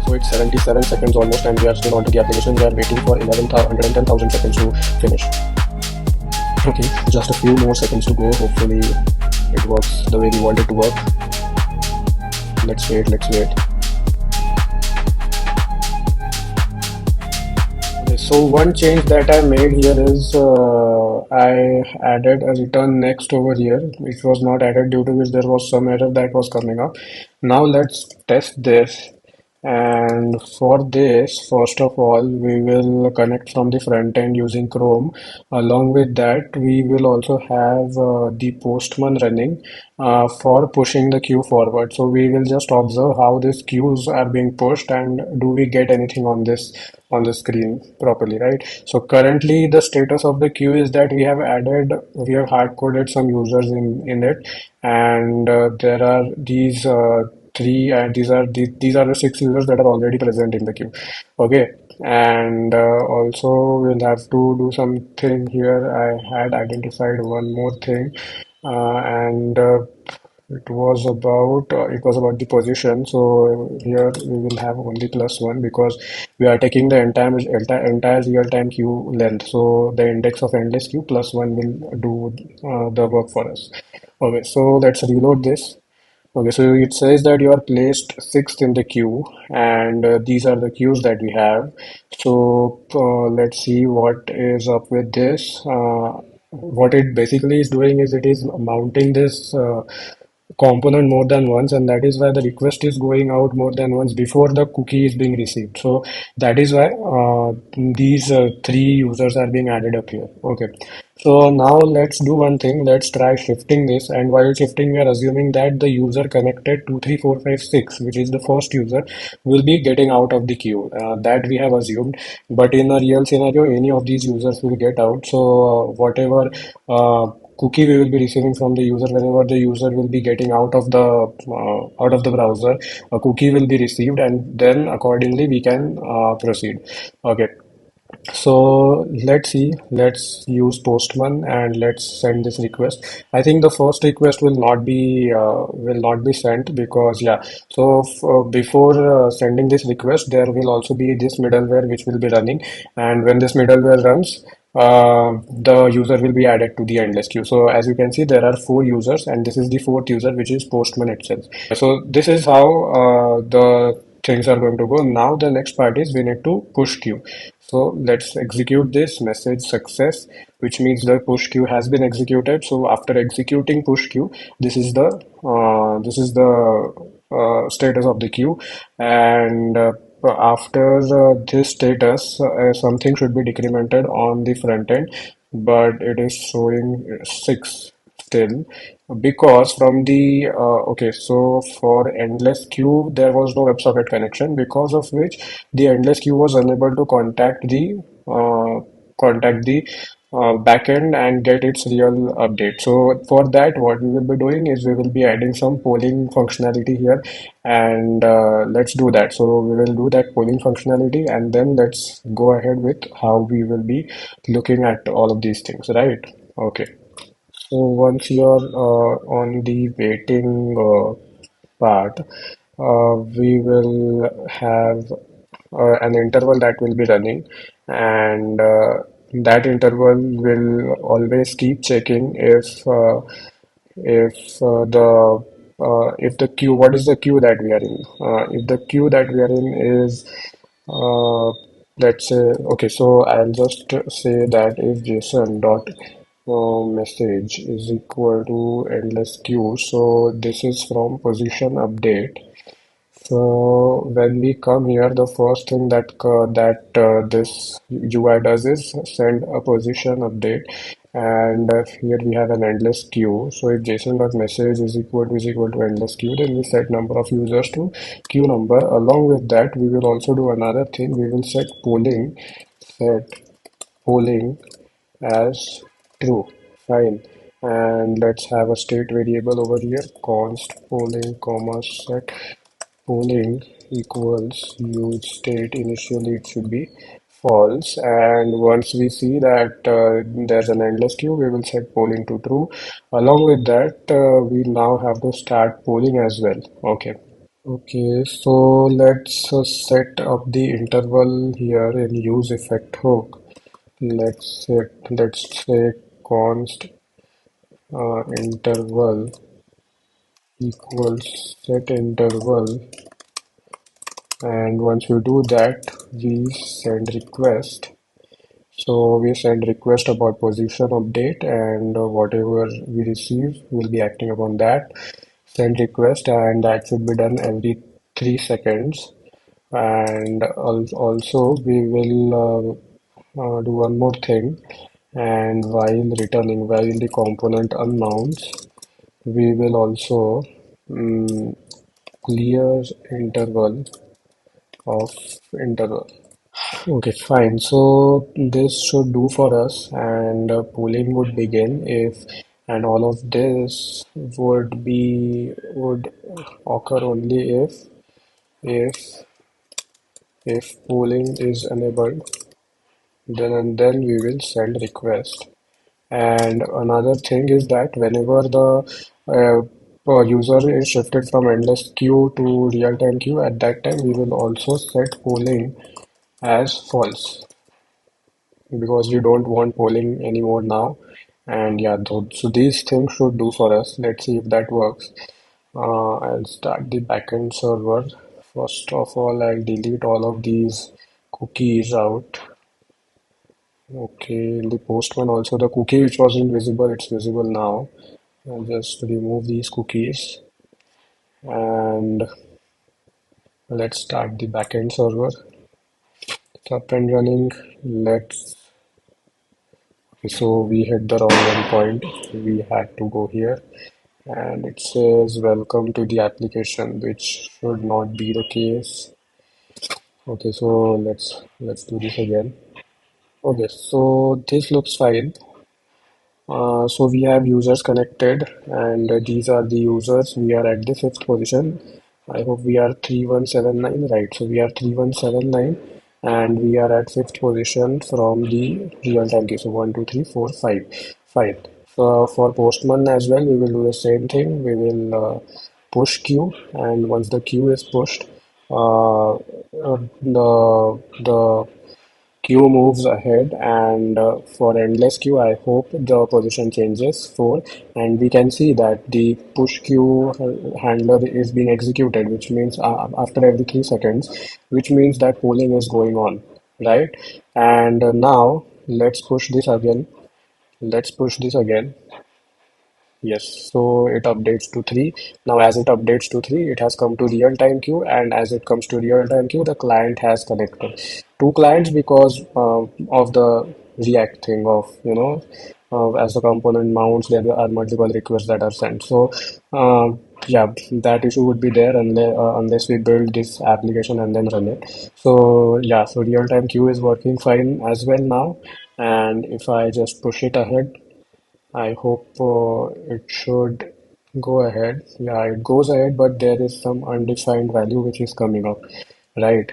So it's 77 seconds almost, and we are still onto the application. We are waiting for 110,000 seconds to finish. Okay, just a few more seconds to go. Hopefully, it works the way we want it to work. Let's wait. Let's wait. Okay, so one change that I made here is I added a return next over here. It was not added due to which there was some error that was coming up. Now let's test this. And for this, first of all, we will connect from the front end using Chrome. Along with that, we will also have the Postman running for pushing the queue forward. So we will just observe how these queues are being pushed and do we get anything on the screen properly, right? So currently the status of the queue is that we have hard coded some users in it, and there are these three, and these are the six users that are already present in the queue. Okay, and also we'll have to do something here. I had identified one more thing, and it was about the position. So here we will have only +1 because we are taking the entire real-time queue length. So the index of endless queue +1 will do the work for us. Okay, so let's reload this. Okay, so it says that you are placed sixth in the queue, and these are the queues that we have. So let's see what is up with this. What it basically is doing is it is mounting this component more than once, and that is why the request is going out more than once before the cookie is being received. So that is why these three users are being added up here. Okay, so now let's do one thing. Let's try shifting this, and while shifting we are assuming that the user connected 23456, which is the first user, will be getting out of the queue. That we have assumed, but in a real scenario any of these users will get out. So whatever cookie we will be receiving from the user, whenever the user will be getting out of the browser, a cookie will be received, and then accordingly we can proceed. Okay, so let's see, let's use Postman and let's send this request. I think the first request will not be sent because, yeah, so before sending this request there will also be this middleware which will be running, and when this middleware runs, the user will be added to the endless queue. So as you can see, there are four users, and this is the fourth user, which is Postman itself. So this is how the things are going to go. Now the next part is we need to push queue. So let's execute this message success, which means the push queue has been executed. So after executing push queue, this is the status of the queue, and after this status, something should be decremented on the front end, but it is showing 6 still because from the okay, so for endless queue there was no WebSocket connection, because of which the endless queue was unable to contact the backend and get its real update. So for that, what we will be doing is we will be adding some polling functionality here, and let's do that. So we will do that polling functionality, and then let's go ahead with how we will be looking at all of these things, right? Okay. So once you're on the waiting part, we will have an interval that will be running, and that interval will always keep checking if the queue, what is the queue that we are in. If the queue that we are in is let's say, okay, so I'll just say that if JSON dot message is equal to endless queue, so this is from position update. So when we come here, the first thing that this UI does is send a position update, and here we have an endless queue. So if JSON.message is equal to endless queue, then we set number of users to queue number. Along with that, we will also do another thing. We will set polling as true. Fine. And let's have a state variable over here, const polling comma set polling equals use state. Initially it should be false, and once we see that there's an endless queue, we will set polling to true. Along with that, we now have to start polling as well. Okay, Okay, so let's set up the interval here in use effect hook. Let's say const interval equals set interval, and once we do that, we send request. So we send request about position update, and whatever we receive will be acting upon that. Send request, and that should be done every 3 seconds. And also we will do one more thing. And while the component unmounts, we will also mm, clear interval of interval. Okay, fine. So this should do for us, and polling would begin if, and all of this would occur only if polling is enabled. Then and then we will send request. And another thing is that whenever the user is shifted from endless queue to real-time queue, at that time we will also set polling as false, because we don't want polling anymore now. And yeah, so these things should do for us. Let's see if that works. I'll start the backend server. First of all, I'll delete all of these cookies out. Okay, in the postman also the cookie which wasn't visible, it's visible now. I'll just remove these cookies, and let's start the backend server. It's up and running. Let's So we hit the wrong endpoint. We had to go here, and it says welcome to the application, which should not be the case. Okay, so let's do this again. Okay, so this looks fine. So we have users connected, and these are the users. We are at the fifth position. I hope we are 3179, right? So we are 3179, and we are at fifth position from the real-time queue. So 1, 2, 3, 4, 5, 5. So for Postman as well, we will do the same thing. We will push queue, and once the queue is pushed, the queue moves ahead, and for endless queue I hope the position changes 4, and we can see that the push queue handler is being executed, which means after every 3 seconds, which means that polling is going on, right? And now let's push this again. Yes, so it updates to 3. Now, as it updates to 3, it has come to real-time queue, and as it comes to real-time queue, the client has connected. Two clients because of the React thing of, as the component mounts, there are multiple requests that are sent. So, yeah, that issue would be there unless we build this application and then run it. So, yeah, so real-time queue is working fine as well now. And if I just push it ahead, I hope it should go ahead. Yeah, it goes ahead, but there is some undefined value which is coming up, right?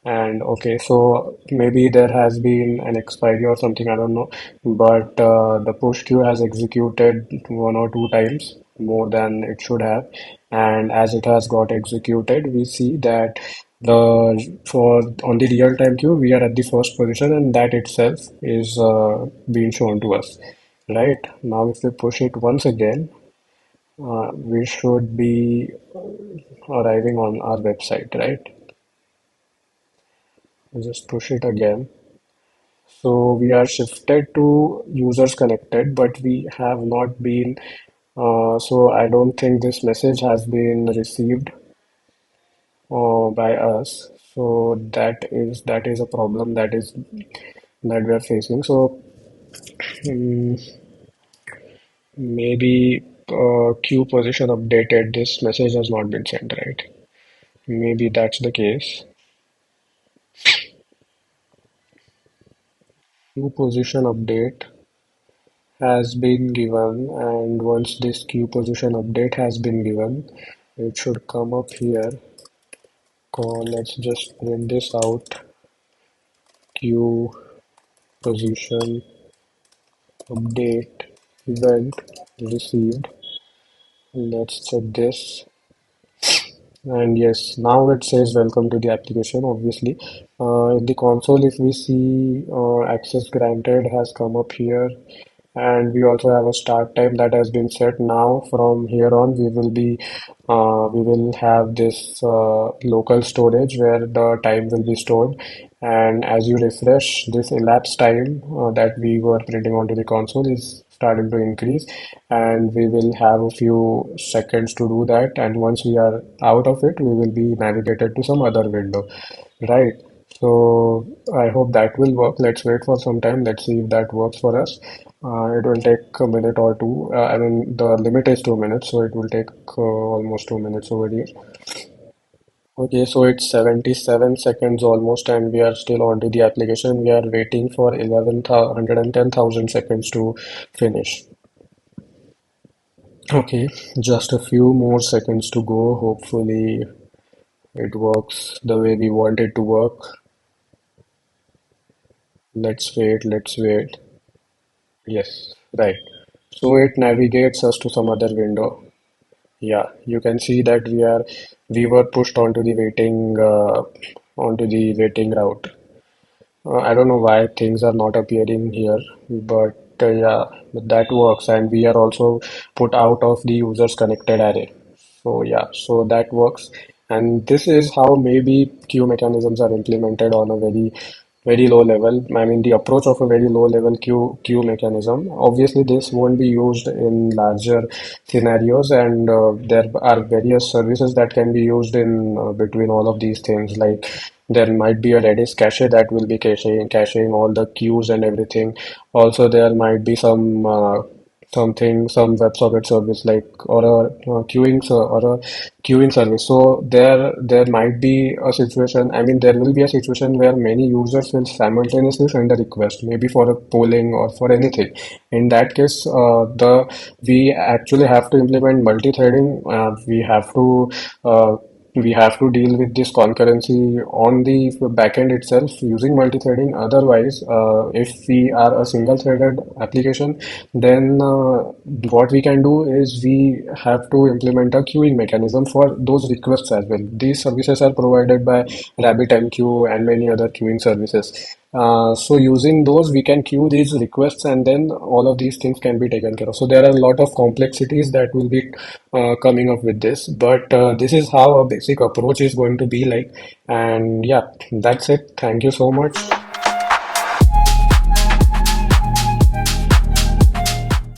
And okay, so maybe there has been an expiry or something, I don't know. But the push queue has executed 1 or 2 times more than it should have. And as it has got executed, we see that for on the real time queue, we are at the first position, and that itself is being shown to us. Right, now if we push it once again, we should be arriving on our website, right? Just push it again. So we are shifted to users connected, but we have not been. So I don't think this message has been received by us. So that is a problem that we are facing. So mm, maybe queue position updated. This message has not been sent, right? Maybe that's the case. Queue position update has been given, and once this queue position update has been given, it should come up here. Let's just print this out. Queue position update event received. Let's check this. And yes, now it says welcome to the application, obviously. In the console, if we see access granted has come up here, and we also have a start time that has been set. Now from here on, we will have this local storage where the time will be stored. And as you refresh, this elapsed time that we were printing onto the console is starting to increase, and we will have a few seconds to do that. And once we are out of it, we will be navigated to some other window, right? So I hope that will work. Let's wait for some time. Let's see if that works for us. It will take a minute or two. I mean, the limit is 2 minutes, so it will take almost 2 minutes over here. Okay, so it's 77 seconds almost, and we are still onto the application. We are waiting for 110,000 seconds to finish. Okay, just a few more seconds to go. Hopefully, it works the way we want it to work. Let's wait, let's wait. Yes, right. So it navigates us to some other window. Yeah, you can see that we were pushed onto the waiting route. I don't know why things are not appearing here, but yeah, but that works, and we are also put out of the users connected array. So yeah, so that works, and this is how maybe queue mechanisms are implemented on a very low level. I mean, the approach of a very low level queue mechanism. Obviously, this won't be used in larger scenarios, and there are various services that can be used in between all of these things. Like there might be a Redis cache that will be caching all the queues and everything. Also, there might be some WebSocket service like or a queuing service. So there might be a situation. I mean, there will be a situation where many users will simultaneously send a request, maybe for a polling or for anything. In that case, the we actually have to implement multi-threading. We have to deal with this concurrency on the backend itself using multi-threading. Otherwise, if we are a single-threaded application, then what we can do is we have to implement a queuing mechanism for those requests as well. These services are provided by RabbitMQ and many other queuing services. So using those, we can queue these requests, and then all of these things can be taken care of. So there are a lot of complexities that will be coming up with this, but this is how a basic approach is going to be like. And yeah, that's it. Thank you so much.